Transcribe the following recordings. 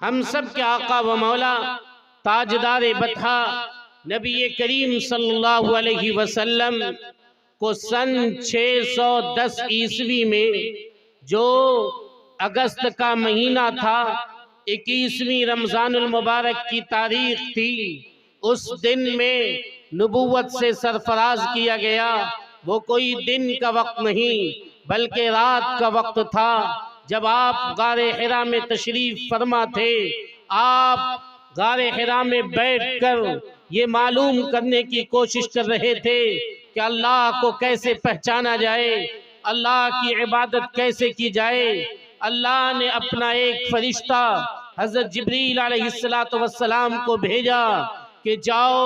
हम सब के आका व मौला ताजदार बता नबी करीम सल्लल्लाहु अलैहि वसल्लम को सन 610 ईस्वी में जो अगस्त का महीना था, 21वीं रमजानुल मुबारक की तारीख थी, उस दिन में नबूवत से सरफराज किया गया। वो कोई दिन का वक्त नहीं बल्कि रात का वक्त था, जब आप गारे हिरा में तशरीफ फरमा थे। आप गारे हिरा में बैठकर ये मालूम करने की कोशिश कर रहे थे कि अल्लाह को कैसे पहचाना जाए, अल्लाह की इबादत कैसे की जाए। अल्लाह ने अपना एक फरिश्ता हजरत जिब्रील अलैहिस्सलातु वस्सलाम को भेजा कि जाओ,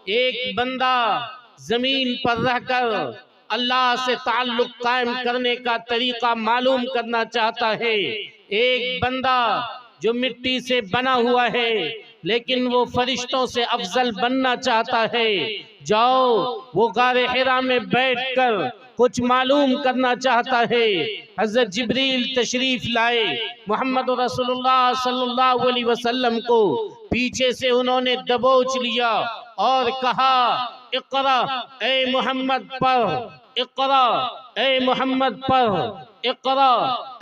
एक बंदा जमीन पर रहकर अल्लाह से ताल्लुक कायम करने का तरीका मालूम करना चाहता है। एक बंदा जो मिट्टी से बना हुआ है लेकिन वो फरिश्तों से अफजल बनना चाहता है। जाओ, वो गारे हिरा में बैठकर कुछ मालूम करना चाहता है। हजरत जिब्रील तशरीफ लाए, मोहम्मद रसूलुल्लाह सल्लल्लाहु अलैहि वसल्लम को पीछे से उन्होंने दबोच लिया और कहा, इक़रा ए मोहम्मद पढ़, इक़रा ए मोहम्मद पढ़, इक़रा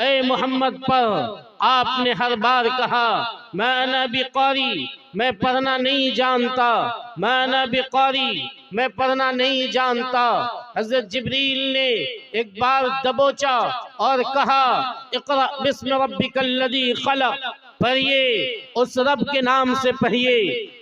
ए मोहम्मद पढ़। आपने हर बार कहा, मैं नबी क़ारी, मैं पढ़ना नहीं जानता, मैं नबी क़ारी, मैं पढ़ना नहीं जानता। हज़रत जिब्रील ने एक बार दबोचा और कहा, इक़रा बिस्मि रब्बिकल्लज़ी ख़लक़, पढ़िए उस रब के नाम से पढ़िए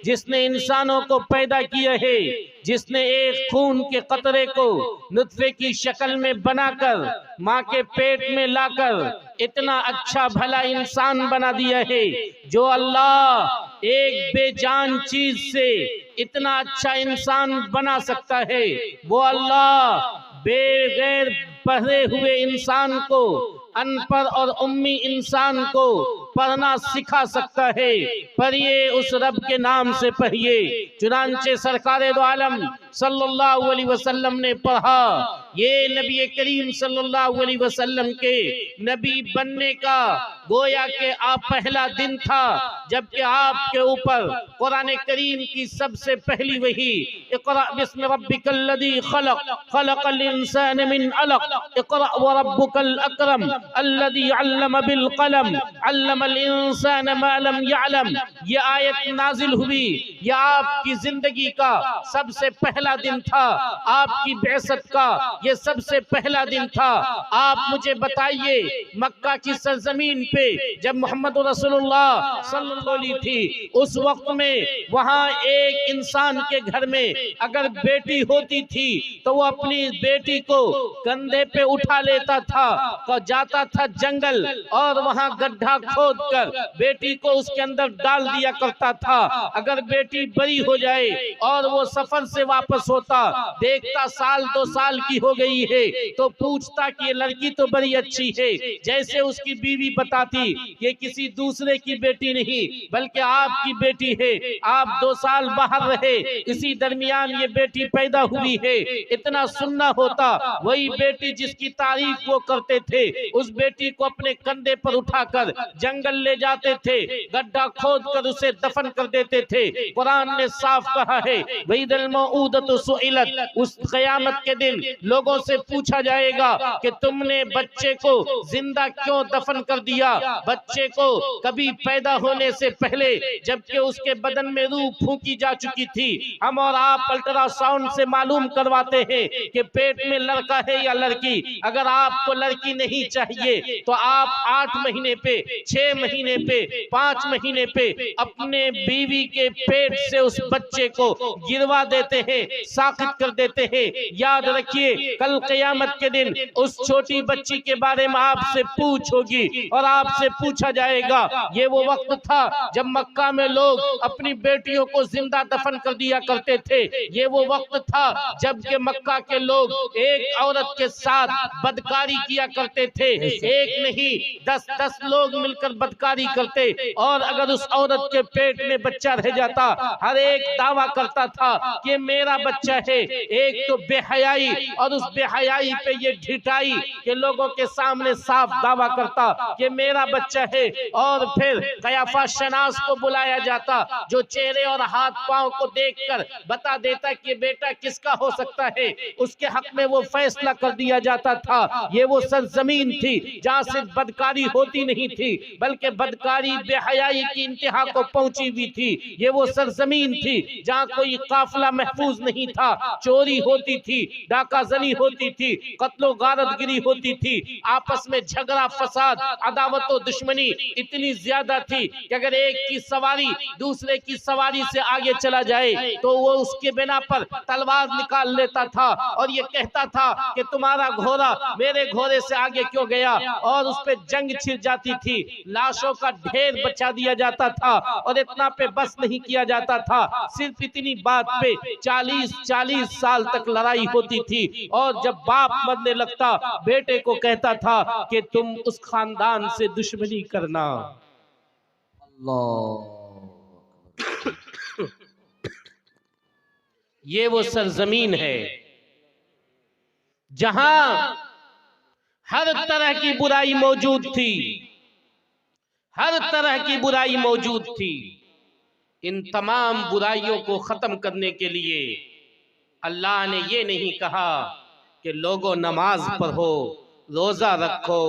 जिसने इंसानों को पैदा किया है, जिसने एक खून के कतरे को नुत्फे की शक्ल में बनाकर माँ के पेट में लाकर इतना अच्छा भला इंसान बना दिया है। जो अल्लाह एक बेजान चीज से इतना अच्छा इंसान बना सकता है, वो अल्लाह बेगैर पढ़े हुए इंसान को, अनपढ़ और उम्मी इंसान को पढ़ना सिखा सकता है। पढ़िए उस रब के नाम से पढ़िए। चुनांचे सरकारे दो आलम सल्लल्लाहु अलैहि वसल्लम ने पढ़ा। ये नबी करीम सल्लल्लाहु अलैहि वसल्लम के नबी बनने का गोया के आप पहला दिन था, जबकि आपके ऊपर कुरान करीम की सबसे पहली वही, इक़रा बिस्मि रब्बिकल्लज़ी ख़लक़, ख़लक़ल इंसान मिन अलक़, इक़रा व रब्बुकल अकरम अल्लज़ी अल्लम बिल क़लम, अल्लमल इंसान मा लम यअलम। ये आयत नाजिल हुई, यह आपकी जिंदगी का सबसे पहला दिन था, आपकी बेअसत का ये सबसे पहला दिन था। आप मुझे बताइए, मक्का की सरजमीन पे जब मोहम्मद रसूलुल्लाह सल्लल्लाहु अलैहि थी, उस वक्त में वहाँ एक इंसान के घर में अगर बेटी होती थी तो वो अपनी बेटी को कंधे पे उठा लेता था, तो जाता था जंगल और वहाँ गड्ढा खोद कर बेटी को उसके अंदर डाल दिया करता था। अगर बेटी बड़ी हो जाए और वो सफर से वापस होता, देखता साल 2 साल की हो गई है, तो पूछता कि ये लड़की तो बड़ी अच्छी है। जैसे उसकी बीवी बताती, ये किसी दूसरे की बेटी नहीं बल्कि आपकी बेटी है, आप 2 साल बाहर रहे, इसी दरमियान ये बेटी पैदा हुई है। इतना सुनना होता, वही बेटी जिसकी तारीफ वो करते थे, उस बेटी को अपने कंधे पर उठाकर जंगल ले जाते थे, गड्ढा खोद कर उसे दफन कर देते थे। कुरान ने साफ कहा है, वहीदल मऊदतु सुइलत, उस क़यामत के दिन लोगों से पूछा जाएगा कि तुमने बच्चे को जिंदा क्यों दफन कर दिया। बच्चे को कभी पैदा होने से पहले जबकि उसके बदन में रूह फूंकी जा चुकी थी, हम और आप अल्ट्रासाउंड से मालूम करवाते हैं कि पेट में लड़का है या लड़की। अगर आपको लड़की नहीं चाहिए तो आप 8 महीने पे, 6 महीने पे, 5 महीने पे अपने बीवी के पेट से उस बच्चे को गिरवा देते हैं, साकित कर देते हैं। याद रखिए, कल क़यामत के दिन उस छोटी बच्ची के बारे में आपसे पूछ होगी और आपसे पूछा जाएगा। ये वो वक्त था जब मक्का में लोग अपनी बेटियों को जिंदा दफन कर दिया करते थे। ये वो वक्त था जब के मक्का के लोग एक औरत के साथ बदकारी किया करते थे। एक नहीं 10-10 लोग मिलकर बदकारी करते, और अगर उस औरत के पेट में बच्चा रह जाता, हर एक दावा करता था कि मेरा बच्चा है। एक तो बेहयाई, और उस बेहयाई पे ये ढिठाई के लोगों के सामने साफ दावा करता कि मेरा मेरा बच्चा है। और फिर कयाफा शनास को बुलाया जाता, जो चेहरे और हाथ पांव को देखकर बता देता कि बेटा किसका हो सकता है, उसके हक में वो फैसला कर दिया जाता था। ये वो सरजमीन थी जहां सिर्फ बदकारी होती नहीं थी, बल्कि बदकारी बेहयाई की इंतहा को पहुंची हुई थी। ये वो सरजमीन थी जहां कोई काफिला महफूज नहीं था, चोरी होती थी, डाकाजनी होती थी, कत्लो गारतगिरी होती थी, आपस में झगड़ा फसाद अदावत और दुश्मनी इतनी ज्यादा थी कि अगर एक की सवारी दूसरे की सवारी से आगे चला जाए तो वो उसके बिना पर तलवार निकाल लेता था और ये कहता था कि तुम्हारा घोड़ा मेरे घोड़े से आगे क्यों गया, और उस पे जंग छिड़ जाती थी, लाशों का ढेर बचा दिया जाता था। और इतना पे बस नहीं किया जाता था, सिर्फ इतनी बात पे 40-40 साल तक लड़ाई होती थी। और जब बाप मरने लगता, बेटे को कहता था कि तुम उस खानदान से दुश्मनी करना। ये वो सरजमीन है जहां हर तरह की बुराई मौजूद थी, हर तरह की बुराई मौजूद थी। इन तमाम बुराइयों को खत्म करने के लिए अल्लाह ने ये नहीं कहा कि लोगों नमाज पढ़ो, रोजा रखो,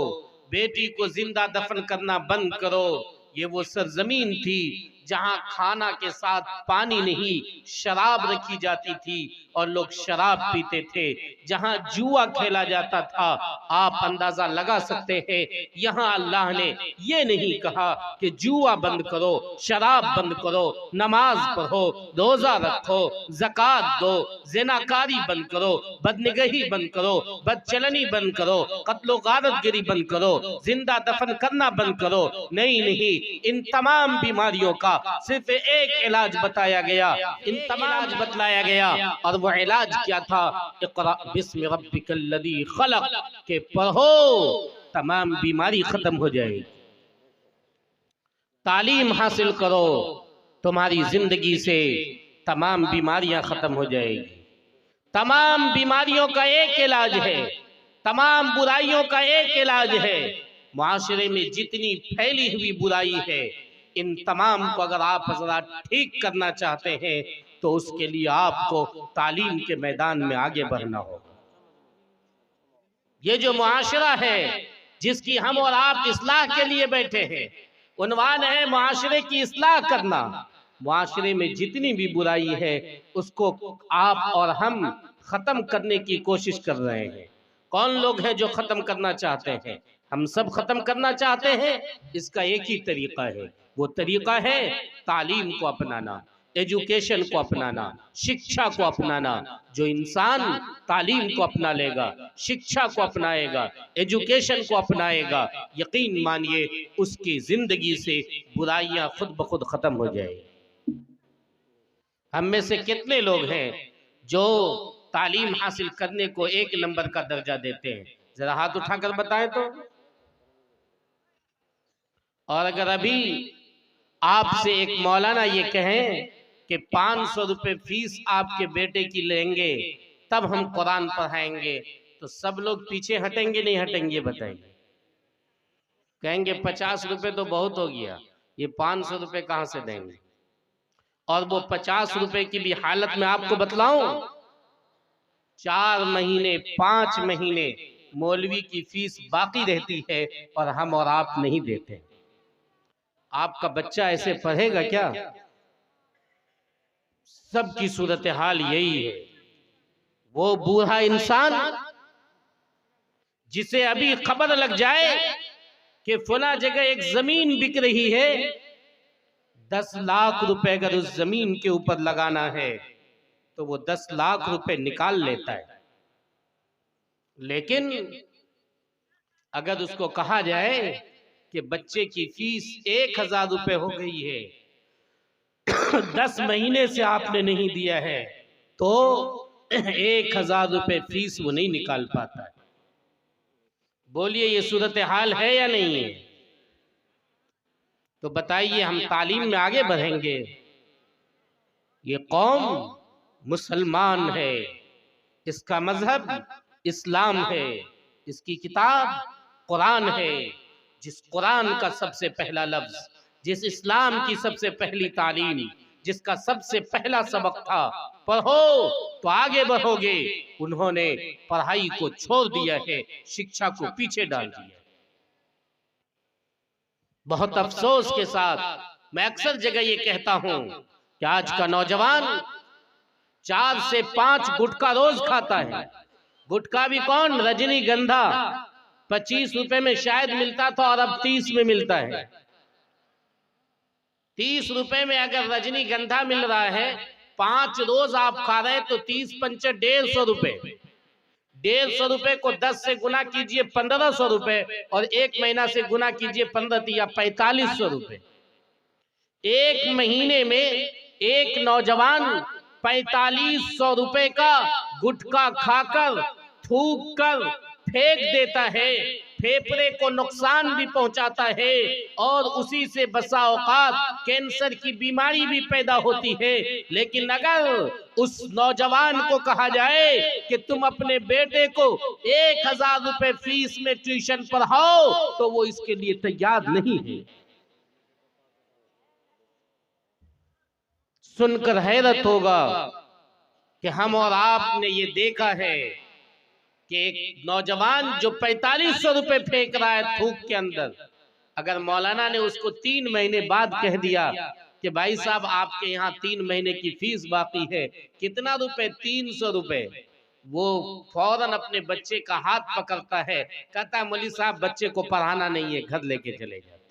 बेटी को जिंदा दफन करना बंद करो। ये वो सरजमीन थी जहां खाना के साथ पानी नहीं, शराब रखी जाती थी और लोग शराब पीते थे, जहां जुआ खेला जाता था। आप अंदाजा लगा सकते हैं, यहाँ अल्लाह ने ये नहीं कहा कि जुआ बंद करो, शराब बंद करो, नमाज पढ़ो, रोजा रखो, ज़कात दो, ज़िनाकारी बंद करो, बदनिगही बंद करो, बदचलनी बंद करो, कत्लो गारतगिरी बंद करो, जिंदा दफन करना बंद करो। नहीं नहीं, इन तमाम बीमारियों का सिर्फ एक इलाज बताया गया, इन तमाम इलाज बतलाया गया। और वो इलाज क्या था? इक़रा बिस्मि रब्बिकल्लज़ी खलक़, के पढ़ो तमाम बीमारी खत्म हो जाएगी। तालीम हासिल करो, तुम्हारी जिंदगी से तमाम बीमारियां खत्म हो जाएगी। तमाम बीमारियों का एक इलाज है, तमाम बुराइयों का एक इलाज है। मुआशरे में जितनी फैली हुई बुराई है, इन तमाम को अगर आप हज़रात ठीक करना चाहते हैं तो उसके लिए आपको तालीम के मैदान में आगे बढ़ना होगा। ये जो मुआशरा है जिसकी हम और आप इस्लाह के लिए बैठे हैं, उन्वान है मुआशरे की इस्लाह करना। मुआशरे में जितनी भी बुराई है उसको आप और हम खत्म करने की कोशिश कर रहे हैं। कौन लोग हैं जो खत्म करना चाहते हैं? हम सब खत्म करना चाहते हैं। इसका एक ही तरीका है, वो तरीका है तालीम को अपनाना, एजुकेशन को अपनाना, शिक्षा को अपनाना। जो इंसान तालीम को अपना लेगा, शिक्षा को अपनाएगा, एजुकेशन को अपनाएगा, यकीन मानिए उसकी जिंदगी से बुराइयां खुद ब खुद खत्म हो जाएगी। हम में से कितने लोग हैं जो तालीम हासिल करने को 1 नंबर का दर्जा देते हैं? जरा हाथ उठाकर बताएं तो। और अगर अभी आपसे एक मौलाना ये कहें कि 500 रुपए फीस आपके बेटे की लेंगे तब हम कुरान पढ़ाएंगे, तो सब लोग पीछे हटेंगे नहीं हटेंगे? बताइए। कहेंगे 50 रुपए तो बहुत हो गया, ये 500 रुपए कहां से देंगे? और वो 50 रुपए की भी हालत में आपको बतलाऊं, 4 महीने 5 महीने मौलवी की फीस बाकी रहती है और हम और आप नहीं देते। आपका बच्चा ऐसे पढ़ेगा क्या? सबकी सूरत हाल यही है। वो बूढ़ा इंसान जिसे अभी खबर लग जाए कि फला जगह एक जमीन बिक रही है, 10 लाख रुपए अगर उस जमीन के ऊपर लगाना है तो वो 10 लाख रुपए निकाल लेता है। लेकिन अगर उसको कहा जाए कि बच्चे की फीस 1000 रुपए हो गई है, 10 महीने से आपने नहीं दिया है, तो 1000 रुपए फीस वो नहीं निकाल पाता है। बोलिए ये सूरत हाल है या नहीं है? तो बताइए हम तालीम में आगे बढ़ेंगे? ये कौम मुसलमान है, इसका मजहब इस्लाम है, इसकी किताब कुरान है। जिस कुरान का सबसे पहला लफ्ज, जिस इस्लाम की सबसे पहली तालीम, जिसका सबसे पहला सबक था पढ़ो तो आगे बढ़ोगे, उन्होंने पढ़ाई को छोड़ दिया है, शिक्षा को पीछे डाल दिया। बहुत अफसोस के साथ मैं अक्सर जगह ये कहता हूं कि आज का नौजवान 4 से 5 गुटखा रोज खाता है। गुटखा भी कौन, रजनीगंधा 25 रुपए में शायद मिलता था और अब 30 में मिलता है। 30 रुपए में अगर रजनीगंधा मिल रहा है, 5 रोज आप खा रहे हैं तो 30 पंचे 150 रुपए। 150 रुपए को 10 से गुना कीजिए 1500 रुपए, और 1 महीना से गुना कीजिए 15 या 4500 रुपए। 1 महीने में एक नौजवान 4500 रुपए का गुटखा खाकर थूक कर फेंक देता है, फेफड़े को नुकसान भी पहुंचाता है, और उसी से बसा औकात कैंसर की बीमारी भी पैदा होती है। लेकिन अगर उस नौजवान को कहा जाए कि तुम अपने बेटे को 1000 रुपए फीस में ट्यूशन पढ़ाओ, तो वो इसके लिए तैयार नहीं है। सुनकर हैरत होगा कि हम और आपने ये देखा है कि एक नौजवान जो 4500 रुपए फेंक रहा है थूक के अंदर, अगर मौलाना ने उसको 3 महीने बाद कह दिया कि भाई साहब आपके यहाँ 3 महीने की फीस बाकी है, कितना रुपए, 300 रुपए, वो फौरन अपने बच्चे का हाथ पकड़ता है, कहता है मौलवी साहब बच्चे को पढ़ाना नहीं है, घर लेके चले जाते।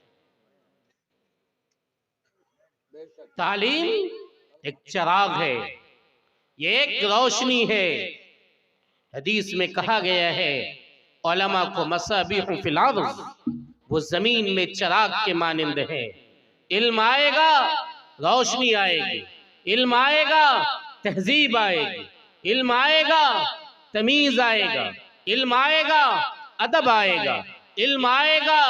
तालीम एक चिराग है, ये एक रोशनी है। हदीस में कहा गया है उलमा को मसाबिह फिल अर्ज़, वो जमीन में चिराग के मानिंद है। इल्म आएगा रोशनी आएगी, इल्म आएगा तहजीब आएगी, इल्म आएगा तमीज आएगा, इल्म आएगा अदब आएगा, इल्म आएगा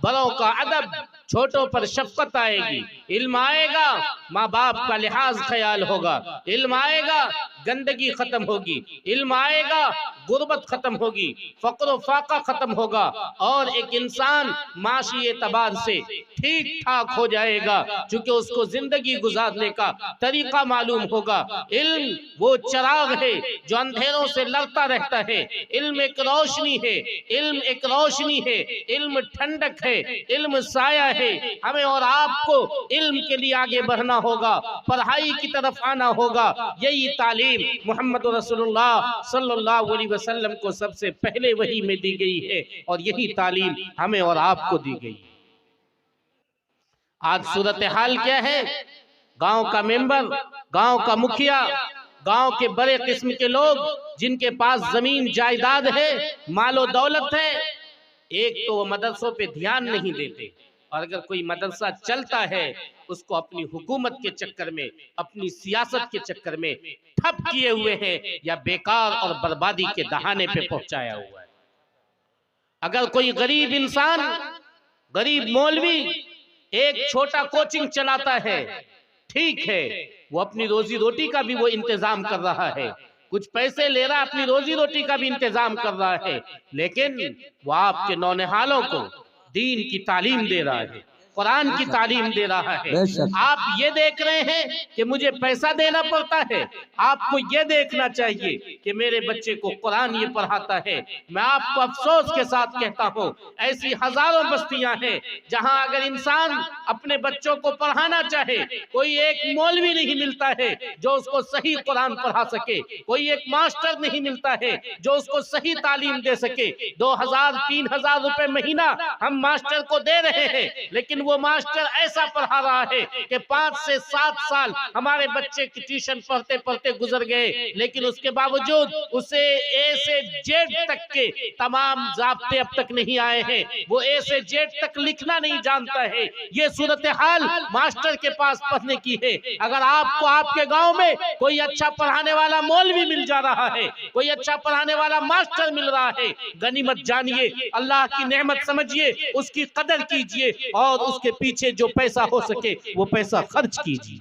बड़ों का अदब, छोटों पर शफकत आएगी, इल्म आएगा माँ बाप का लिहाज ख्याल होगा, इल्म आएगा गंदगी खत्म होगी, इल्म आएगा गुर्बत खत्म होगी, फक्र फाका खत्म होगा, और एक इंसान माशी एतबार से ठीक ठाक हो जाएगा, क्योंकि उसको जिंदगी गुजारने का तरीका मालूम होगा। इल्म वो चिराग है जो अंधेरों से लड़ता रहता है। इल्म एक रोशनी है, इल्म एक रोशनी है, इल्म ठंडक है, इल्म साया है। हमें और आपको इल्म के लिए आगे बढ़ना होगा, पढ़ाई की तरफ आना होगा। यही तालीम मोहम्मद रसूलुल्लाह सल्लल्लाहु अलैहि वसल्लम को सबसे पहले वही में दी गई है, और यही तालीम हमें और आपको दी गई। आज सूरत हाल क्या है, गांव का मेंबर, गांव का मुखिया, गांव के बड़े किस्म के लोग जिनके पास जमीन जायदाद है, मालो दौलत है, एक तो वो मदरसों पे ध्यान नहीं देते, और अगर कोई मदरसा चलता है उसको अपनी हुकूमत के चक्कर में, अपनी सियासत के चक्कर में ठप किए हुए हैं, या बेकार और बर्बादी के दहाने पे पहुंचाया हुआ है। अगर कोई गरीब इंसान, गरीब मौलवी एक छोटा कोचिंग चलाता है, ठीक है, वो अपनी रोजी रोटी का भी वो इंतजाम कर रहा है, कुछ पैसे ले रहा है, अपनी रोजी रोटी का भी इंतजाम कर रहा है, लेकिन वो आपके नौनिहालों को दीन की तालीम दे रहा है, कुरान की तालीम दे रहा है। आप ये देख रहे हैं कि मुझे पैसा देना पड़ता है, आपको ये देखना चाहिए कि मेरे बच्चे को कुरान ये पढ़ाता है। मैं आपको अफसोस के साथ कहता हूँ, ऐसी हजारों बस्तियां हैं जहां अगर इंसान अपने बच्चों को पढ़ाना चाहे, कोई एक मौलवी नहीं मिलता है जो उसको सही कुरान पढ़ा सके, कोई एक मास्टर नहीं मिलता है जो उसको सही तालीम दे सके। 2000-3000 रुपए महीना हम मास्टर को दे रहे हैं, लेकिन वो मास्टर ऐसा पढ़ा रहा है कि 5 से 7 साल हमारे बच्चे की ट्यूशन पढ़ते पढ़ते गुजर गए, लेकिन उसके बावजूद उसे ए से जेड तक के तमाम ज़ाब्ते अब तक नहीं आए हैं, वो ए से जेड तक लिखना नहीं जानता है। ये सूरत हाल मास्टर के पास पढ़ने की है। अगर आपको आपके गांव में कोई अच्छा पढ़ाने वाला मौलवी मिल जा रहा है, कोई अच्छा पढ़ाने वाला मास्टर मिल रहा है, गनीमत जानिए, अल्लाह की नेमत समझिए, उसकी कदर कीजिए, और उसके पीछे जो पैसा हो सके वो पैसा खर्च कीजिए।